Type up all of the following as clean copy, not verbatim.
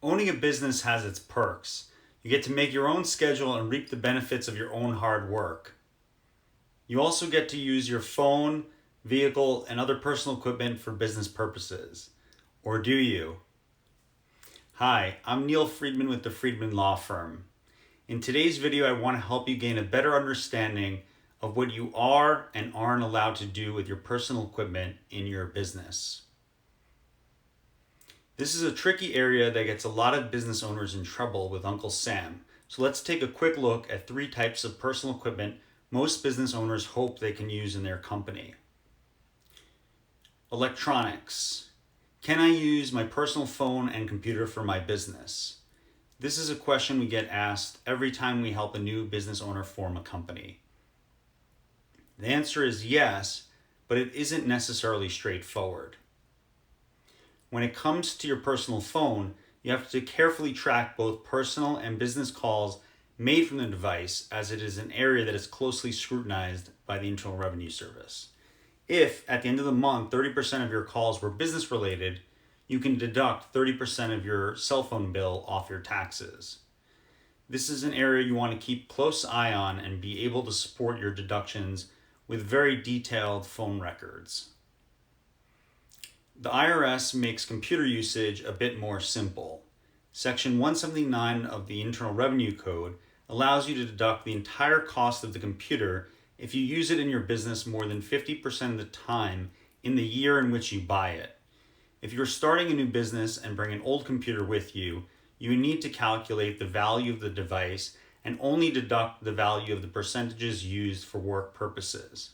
Owning a business has its perks. You get to make your own schedule and reap the benefits of your own hard work. You also get to use your phone, vehicle, and other personal equipment for business purposes. Or do you? Hi, I'm Neil Friedman with the Friedman Law Firm. In today's video, I want to help you gain a better understanding of what you are and aren't allowed to do with your personal equipment in your business. This is a tricky area that gets a lot of business owners in trouble with Uncle Sam. So let's take a quick look at 3 types of personal equipment most business owners hope they can use in their company. Electronics. Can I use my personal phone and computer for my business? This is a question we get asked every time we help a new business owner form a company. The answer is yes, but it isn't necessarily straightforward. When it comes to your personal phone, you have to carefully track both personal and business calls made from the device, as it is an area that is closely scrutinized by the Internal Revenue Service. If, at the end of the month, 30% of your calls were business related, you can deduct 30% of your cell phone bill off your taxes. This is an area you want to keep close eye on and be able to support your deductions with very detailed phone records. The IRS makes computer usage a bit more simple. Section 179 of the Internal Revenue Code allows you to deduct the entire cost of the computer if you use it in your business more than 50% of the time in the year in which you buy it. If you're starting a new business and bring an old computer with you, you need to calculate the value of the device and only deduct the value of the percentages used for work purposes.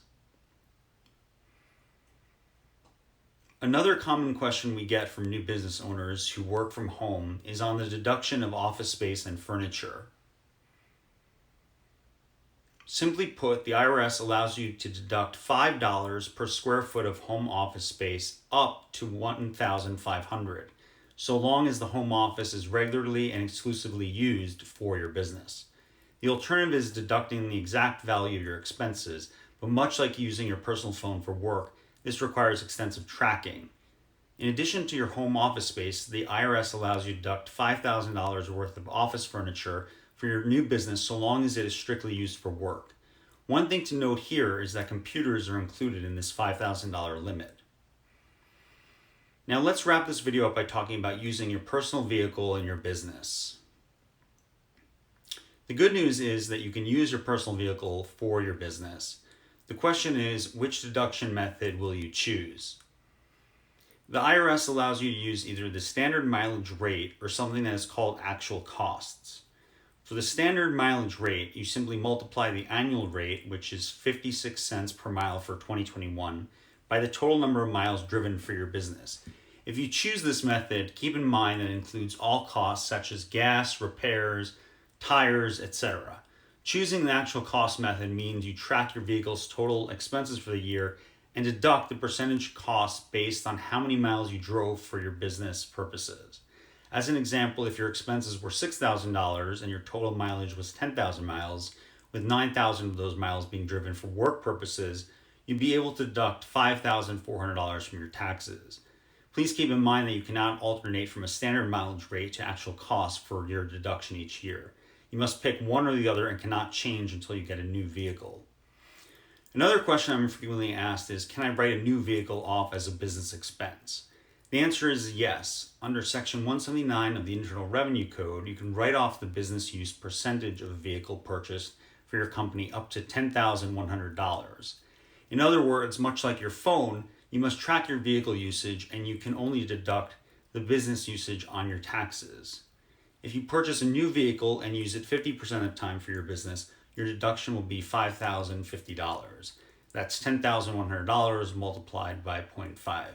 Another common question we get from new business owners who work from home is on the deduction of office space and furniture. Simply put, the IRS allows you to deduct $5 per square foot of home office space up to $1,500, so long as the home office is regularly and exclusively used for your business. The alternative is deducting the exact value of your expenses, but much like using your personal phone for work, this requires extensive tracking. In addition to your home office space, the IRS allows you to deduct $5,000 worth of office furniture for your new business so long as it is strictly used for work. One thing to note here is that computers are included in this $5,000 limit. Now let's wrap this video up by talking about using your personal vehicle in your business. The good news is that you can use your personal vehicle for your business. The question is, which deduction method will you choose? The IRS allows you to use either the standard mileage rate or something that is called actual costs. For the standard mileage rate, you simply multiply the annual rate, which is 56 cents per mile for 2021, by the total number of miles driven for your business. If you choose this method, keep in mind that it includes all costs such as gas, repairs, tires, etc. Choosing the actual cost method means you track your vehicle's total expenses for the year and deduct the percentage cost based on how many miles you drove for your business purposes. As an example, if your expenses were $6,000 and your total mileage was 10,000 miles, with 9,000 of those miles being driven for work purposes, you'd be able to deduct $5,400 from your taxes. Please keep in mind that you cannot alternate from a standard mileage rate to actual cost for your deduction each year. You must pick one or the other and cannot change until you get a new vehicle. Another question I'm frequently asked is, can I write a new vehicle off as a business expense? The answer is yes. Under Section 179 of the Internal Revenue Code, you can write off the business use percentage of a vehicle purchased for your company up to $10,100. In other words, much like your phone, you must track your vehicle usage and you can only deduct the business usage on your taxes. If you purchase a new vehicle and use it 50% of the time for your business, your deduction will be $5,050. That's $10,100 multiplied by 0.5.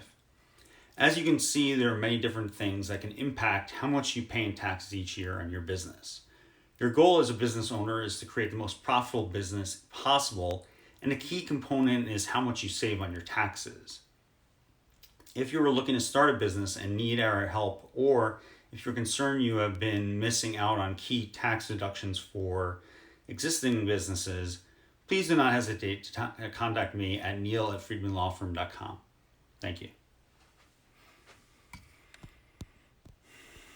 As you can see, there are many different things that can impact how much you pay in taxes each year on your business. Your goal as a business owner is to create the most profitable business possible, and a key component is how much you save on your taxes. If you are looking to start a business and need our help, or if you're concerned you have been missing out on key tax deductions for existing businesses, please do not hesitate to contact me at neil@friedmanlawfirm.com. Thank you.